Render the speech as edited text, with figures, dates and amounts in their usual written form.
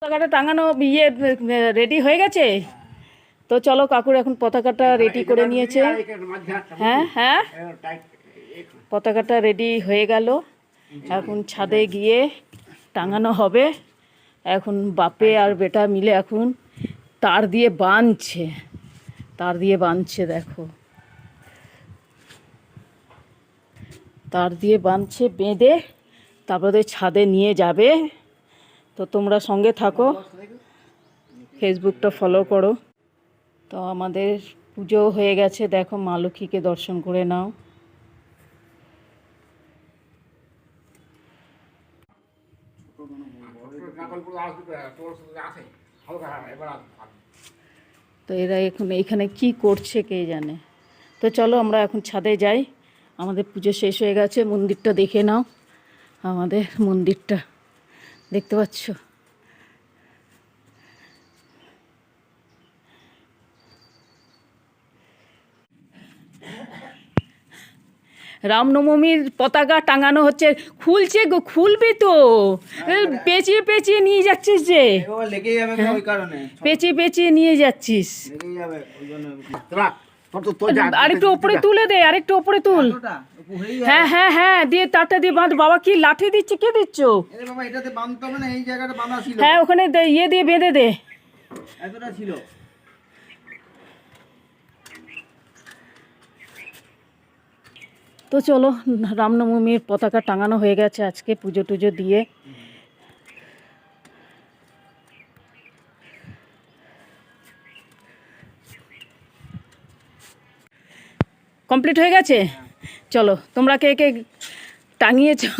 পতাকাটা টাঙানো রেডি হয়ে গেছে। তো চলো, কাকুর এখন পতাকাটা রেডি করে নিয়েছে। হ্যাঁ হ্যাঁ, পতাকাটা রেডি হয়ে গেল, এখন ছাদে গিয়ে টাঙানো হবে। এখন বাপে আর বেটা মিলে এখন তার দিয়ে বাঁধছে, দেখো তার দিয়ে বাঁধছে, বেঁধে তারপরে ছাদে নিয়ে যাবে। তো তোমরা সঙ্গে থাকো, ফেসবুকটা ফলো করো। তো আমাদের পুজো হয়ে গেছে, দেখো মা লক্ষ্মীকে দর্শন করে নাও। তো এরা এখন এইখানে কি করছে কে জানে। তো চলো আমরা এখন ছাদে যাই, আমাদের পুজো শেষ হয়ে গেছে। মন্দিরটা দেখে নাও, আমাদের মন্দিরটা দেখতে পাচ্ছ। রামনবমীর পতাকা টাঙানো হচ্ছে, খুলছে গো, খুলবি তো, পেঁচিয়ে পেঁচিয়ে নিয়ে যাচ্ছিস যে, পেঁচিয়ে নিয়ে যাচ্ছিস। আরেকটু ওপরে তুলে দে, আরেকটু ওপরে তুল। হ্যাঁ হ্যাঁ হ্যাঁ, দিয়ে তারটা দিয়ে বাঁধ। বাবা কি লাঠি দিচ্ছে, কে দিচ্ছ? হ্যাঁ, ওখানে ইয়ে দিয়ে বেঁধে দে। তো চলো, রামনবমীর পতাকা টাঙানো হয়ে গেছে আজকে পুজো টুজো দিয়ে। কমপ্লিট হয়ে গেছে। চলো, তোমরা কে কে টাঙিয়েছো